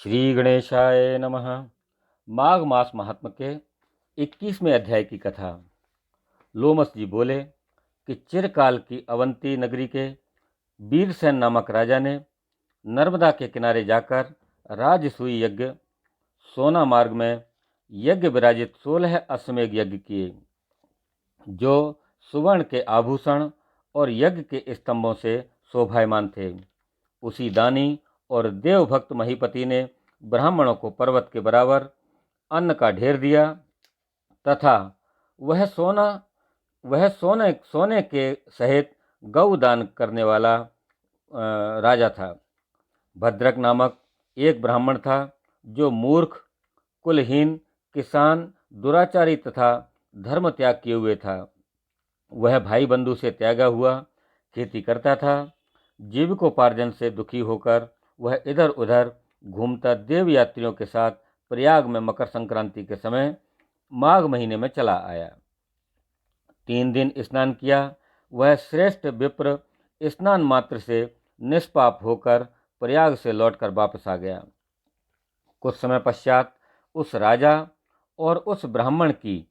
श्री गणेशाय नमः। माघ मास महात्म के 21वें अध्याय की कथा। लोमस जी बोले कि चिरकाल की अवंती नगरी के वीरसेन नामक राजा ने नर्मदा के किनारे जाकर राजसूय यज्ञ सोना मार्ग में यज्ञ विराजित 16 अश्वमेध यज्ञ किए, जो सुवर्ण के आभूषण और यज्ञ के स्तंभों से शोभायमान थे। उसी दानी और देवभक्त महीपति ने ब्राह्मणों को पर्वत के बराबर अन्न का ढेर दिया तथा वह सोने के सहित गौ दान करने वाला राजा था। भद्रक नामक एक ब्राह्मण था, जो मूर्ख, कुलहीन, किसान, दुराचारी तथा धर्म त्याग किए हुए था। वह भाई बंधु से त्यागा हुआ खेती करता था। जीविकोपार्जन से दुखी होकर वह इधर उधर घूमता देव यात्रियों के साथ प्रयाग में मकर संक्रांति के समय माघ महीने में चला आया। 3 दिन स्नान किया। वह श्रेष्ठ विप्र स्नान मात्र से निष्पाप होकर प्रयाग से लौटकर वापस आ गया। कुछ समय पश्चात उस राजा और उस ब्राह्मण की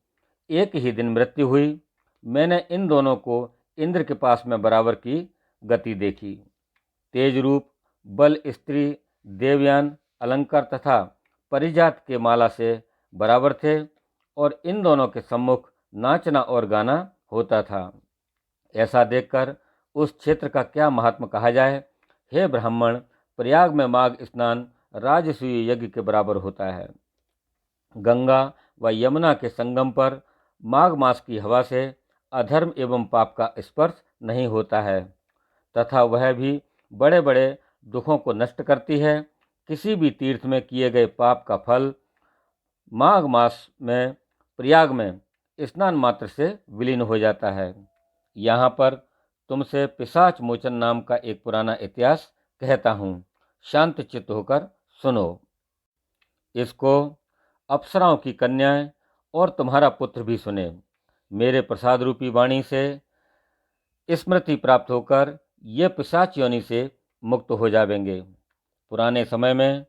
एक ही दिन मृत्यु हुई। मैंने इन दोनों को इंद्र के पास में बराबर की गति देखी। तेज रूप, बल, स्त्री, देवयान, अलंकार तथा परिजात के माला से बराबर थे और इन दोनों के सम्मुख नाचना और गाना होता था। ऐसा देखकर उस क्षेत्र का क्या महात्मा कहा जाए। हे ब्राह्मण, प्रयाग में माघ स्नान राजसूय यज्ञ के बराबर होता है। गंगा व यमुना के संगम पर माघ मास की हवा से अधर्म एवं पाप का स्पर्श नहीं होता है तथा वह भी बड़े बड़े दुखों को नष्ट करती है। किसी भी तीर्थ में किए गए पाप का फल माघ मास में प्रयाग में स्नान मात्र से विलीन हो जाता है। यहाँ पर तुमसे पिशाच मोचन नाम का एक पुराना इतिहास कहता हूँ, शांत चित्त होकर सुनो। इसको अप्सराओं की कन्याएं और तुम्हारा पुत्र भी सुने। मेरे प्रसाद रूपी वाणी से स्मृति प्राप्त होकर ये पिशाच योनि से मुक्त हो जाएंगे। पुराने समय में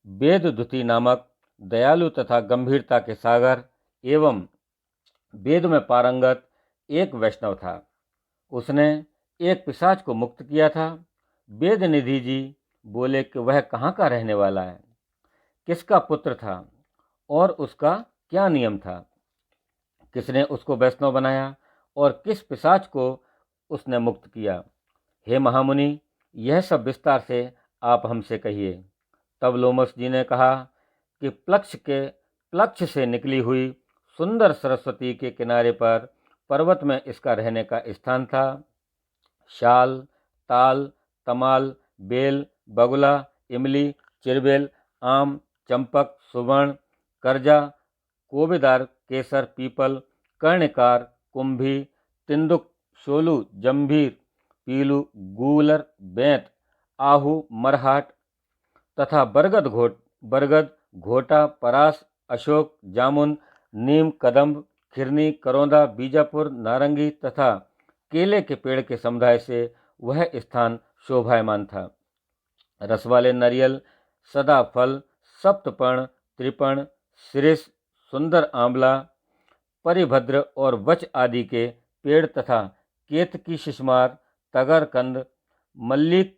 वेददूती नामक दयालु तथा गंभीरता के सागर एवं वेद में पारंगत एक वैष्णव था। उसने एक पिशाच को मुक्त किया था। वेद निधि जी बोले कि वह कहाँ का रहने वाला है, किसका पुत्र था और उसका क्या नियम था, किसने उसको वैष्णव बनाया और किस पिशाच को उसने मुक्त किया। हे महामुनि, यह सब विस्तार से आप हमसे कहिए। तब लोमस जी ने कहा कि प्लक्ष से निकली हुई सुंदर सरस्वती के किनारे पर पर्वत में इसका रहने का स्थान था। शाल, ताल, तमाल, बेल, बगुला, इमली, चिरबेल, आम, चंपक, सुवर्ण, करजा, कोबेदार, केसर, पीपल, कर्णिकार, कुंभी, तिंदुक, शोलू, जंभीर, पीलू, गूलर, बेंत, आहू, मरहाट तथा बरगद, घोटा, परास, अशोक, जामुन, नीम, कदम्ब, खिरनी, करौंदा, बीजापुर, नारंगी तथा केले के पेड़ के समुदाय से वह स्थान शोभायमान था। रस वाले नारियल, सदा फल, सप्तपर्ण, त्रिपर्ण, शिरीष, सुंदर आंवला, परिभद्र और वच आदि के पेड़ तथा केतकी, शिशमार, तगर कंद, मल्लिक,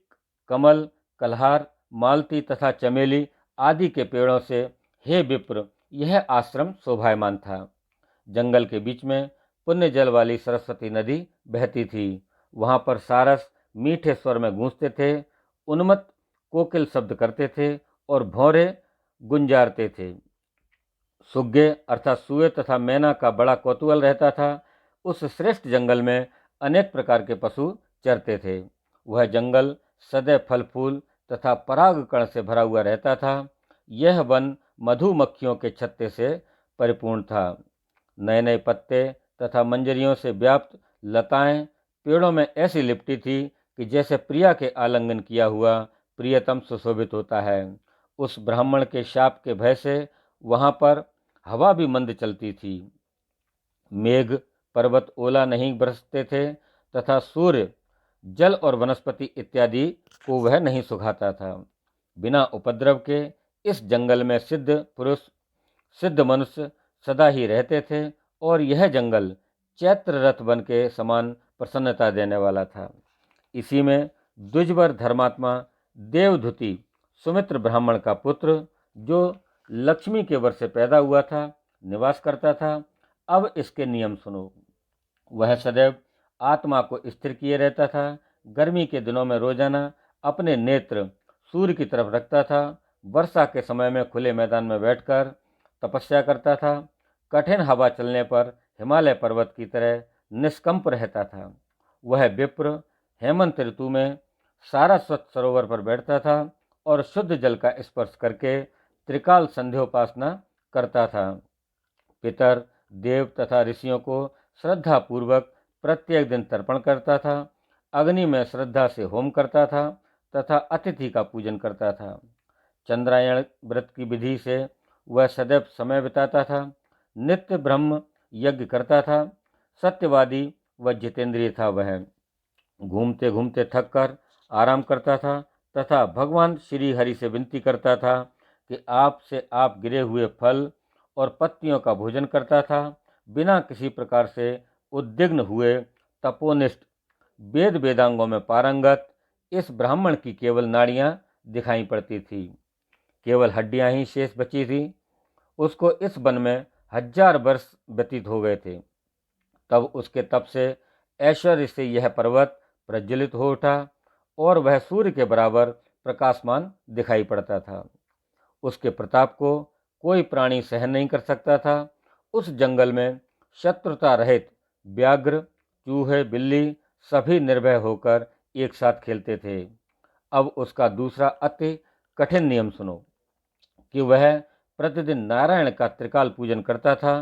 कमल, कल्हार, मालती तथा चमेली आदि के पेड़ों से हे विप्र यह आश्रम शोभायमान था। जंगल के बीच में पुण्य जल वाली सरस्वती नदी बहती थी। वहां पर सारस मीठे स्वर में गूंजते थे, उन्मत्त कोकिल शब्द करते थे और भौरे गुंजारते थे। सुग्गे अर्थात सुए तथा मैना का बड़ा कौतूहल रहता था। उस श्रेष्ठ जंगल में अनेक प्रकार के पशु चरते थे। वह जंगल सदैव फल फूल तथा पराग कण से भरा हुआ रहता था। यह वन मधुमक्खियों के छत्ते से परिपूर्ण था। नए नए पत्ते तथा मंजरियों से व्याप्त लताएं पेड़ों में ऐसी लिपटी थी कि जैसे प्रिया के आलिंगन किया हुआ प्रियतम सुशोभित होता है। उस ब्राह्मण के शाप के भय से वहां पर हवा भी मंद चलती थी। मेघ पर्वत ओला नहीं बरसते थे तथा सूर्य जल और वनस्पति इत्यादि को वह नहीं सुखाता था। बिना उपद्रव के इस जंगल में सिद्ध पुरुष, सिद्ध मनुष्य सदा ही रहते थे और यह जंगल चैत्र रथ वन के समान प्रसन्नता देने वाला था। इसी में द्विजवर धर्मात्मा देवधुति, सुमित्र ब्राह्मण का पुत्र, जो लक्ष्मी के वर से पैदा हुआ था, निवास करता था। अब इसके नियम सुनो। वह सदैव आत्मा को स्थिर किए रहता था। गर्मी के दिनों में रोजाना अपने नेत्र सूर्य की तरफ रखता था। वर्षा के समय में खुले मैदान में बैठकर तपस्या करता था। कठिन हवा चलने पर हिमालय पर्वत की तरह निष्कंप रहता था। वह विप्र हेमंत ऋतु में सारस्वत सरोवर पर बैठता था और शुद्ध जल का स्पर्श करके त्रिकाल संध्योपासना करता था। पितर, देव तथा ऋषियों को श्रद्धा पूर्वक प्रत्येक दिन तर्पण करता था। अग्नि में श्रद्धा से होम करता था तथा अतिथि का पूजन करता था। चंद्रायण व्रत की विधि से वह सदैव समय बिताता था। नित्य ब्रह्म यज्ञ करता था। सत्यवादी व जितेंद्रिय था। वह घूमते घूमते थक कर आराम करता था तथा भगवान श्री हरि से विनती करता था कि आपसे आप गिरे हुए फल और पत्तियों का भोजन करता था। बिना किसी प्रकार से उद्विग्न हुए तपोनिष्ठ, वेद वेदांगों में पारंगत इस ब्राह्मण की केवल नाड़ियां दिखाई पड़ती थी। केवल हड्डियां ही शेष बची थी। उसको इस वन में 1000 वर्ष व्यतीत हो गए थे। तब उसके तप से ऐश्वर्य से यह पर्वत प्रज्वलित हो उठा और वह सूर्य के बराबर प्रकाशमान दिखाई पड़ता था। उसके प्रताप को कोई प्राणी सहन नहीं कर सकता था। उस जंगल में शत्रुता रहित व्याघ्र, चूहे, बिल्ली सभी निर्भय होकर एक साथ खेलते थे। अब उसका दूसरा अति कठिन नियम सुनो कि वह प्रतिदिन नारायण का त्रिकाल पूजन करता था।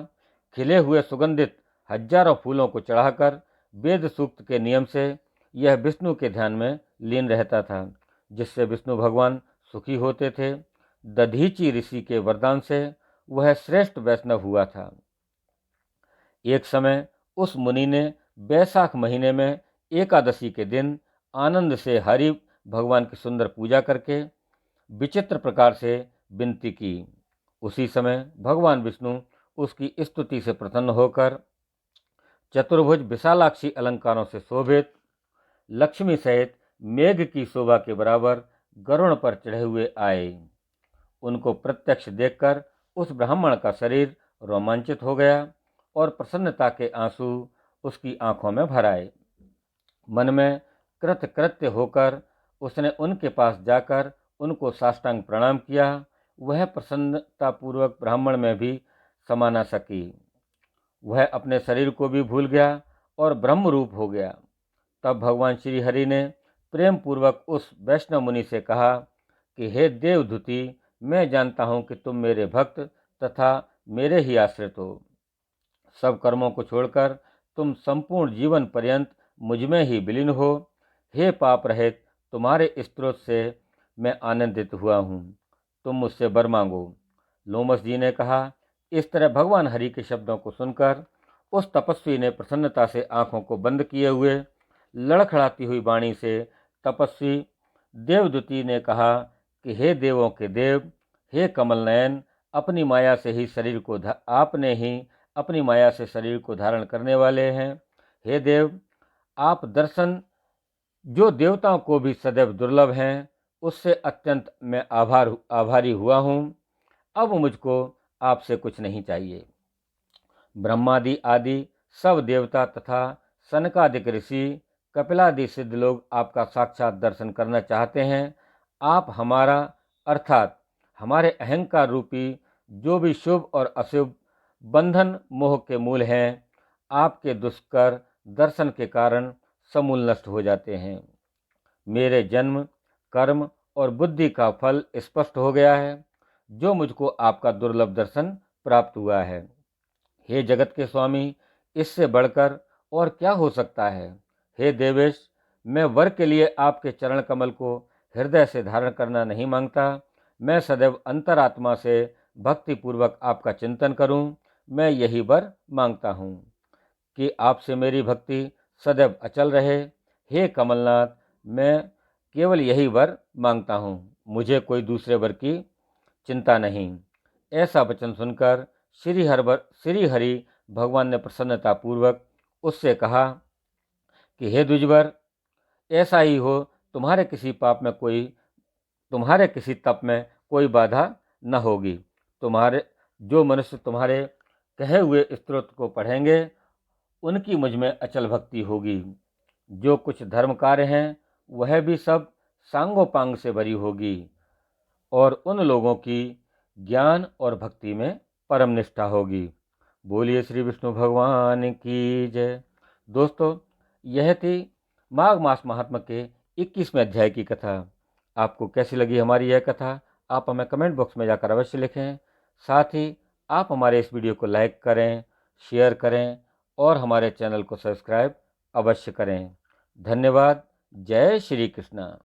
खिले हुए सुगंधित 1000 फूलों को चढ़ाकर वेद सूक्त के नियम से यह विष्णु के ध्यान में लीन रहता था, जिससे विष्णु भगवान सुखी होते थे। दधीची ऋषि के वरदान से वह श्रेष्ठ वैष्णव हुआ था। एक समय उस मुनि ने बैसाख महीने में एकादशी के दिन आनंद से हरि भगवान की सुंदर पूजा करके विचित्र प्रकार से विनती की। उसी समय भगवान विष्णु उसकी स्तुति से प्रसन्न होकर चतुर्भुज विशालाक्षी अलंकारों से शोभित लक्ष्मी सहित मेघ की शोभा के बराबर गरुड़ पर चढ़े हुए आए। उनको प्रत्यक्ष देखकर उस ब्राह्मण का शरीर रोमांचित हो गया और प्रसन्नता के आंसू उसकी आंखों में भर आए। मन में कृतकृत्य होकर उसने उनके पास जाकर उनको साष्टांग प्रणाम किया। वह प्रसन्नतापूर्वक ब्राह्मण में भी समा न सकी। वह अपने शरीर को भी भूल गया और ब्रह्म रूप हो गया। तब भगवान श्री हरि ने प्रेम पूर्वक उस वैष्णव मुनि से कहा कि हे देवधुति, मैं जानता हूं कि तुम मेरे भक्त तथा मेरे ही आश्रित हो। सब कर्मों को छोड़कर तुम संपूर्ण जीवन पर्यंत मुझमें ही विलीन हो। हे पाप रहित, तुम्हारे स्त्रोत से मैं आनंदित हुआ हूँ। तुम मुझसे वर मांगो। लोमस जी ने कहा। इस तरह भगवान हरि के शब्दों को सुनकर उस तपस्वी ने प्रसन्नता से आंखों को बंद किए हुए लड़खड़ाती हुई वाणी से तपस्वी देवदूती ने कहा कि हे देवों के देव, हे कमल नयन, अपनी माया से ही शरीर को आपने ही अपनी माया से शरीर को धारण करने वाले हैं। हे देव, आप दर्शन जो देवताओं को भी सदैव दुर्लभ हैं, उससे अत्यंत मैं आभारी हुआ हूँ। अब मुझको आपसे कुछ नहीं चाहिए। ब्रह्मादि आदि सब देवता तथा सनकादिक ऋषि, कपिलादि सिद्ध लोग आपका साक्षात दर्शन करना चाहते हैं। आप हमारा अर्थात हमारे अहंकार रूपी जो भी शुभ और अशुभ बंधन मोह के मूल हैं, आपके दुष्कर दर्शन के कारण समूल नष्ट हो जाते हैं। मेरे जन्म, कर्म और बुद्धि का फल स्पष्ट हो गया है, जो मुझको आपका दुर्लभ दर्शन प्राप्त हुआ है। हे जगत के स्वामी, इससे बढ़कर और क्या हो सकता है। हे देवेश, मैं वर के लिए आपके चरण कमल को हृदय से धारण करना नहीं मांगता। मैं सदैव अंतरात्मा से भक्ति पूर्वक आपका चिंतन करूं। मैं यही वर मांगता हूं कि आपसे मेरी भक्ति सदैव अचल रहे। हे कमलनाथ, मैं केवल यही वर मांगता हूं। मुझे कोई दूसरे वर की चिंता नहीं। ऐसा वचन सुनकर श्री हरि भगवान ने प्रसन्नतापूर्वक उससे कहा कि हे द्विजवर, ऐसा ही हो, तुम्हारे किसी तप में कोई बाधा न होगी। जो मनुष्य तुम्हारे कहे हुए स्तोत्र को पढ़ेंगे उनकी मुझ में अचल भक्ति होगी। जो कुछ धर्म कार्य हैं वह भी सब सांगोपांग से भरी होगी और उन लोगों की ज्ञान और भक्ति में परम निष्ठा होगी। बोलिए श्री विष्णु भगवान की जय। दोस्तों, यह थी माघ मास महात्म्य के 21वें अध्याय की कथा। आपको कैसी लगी हमारी यह कथा, आप हमें कमेंट बॉक्स में जाकर अवश्य लिखें। साथ ही आप हमारे इस वीडियो को लाइक करें, शेयर करें और हमारे चैनल को सब्सक्राइब अवश्य करें। धन्यवाद। जय श्री कृष्ण।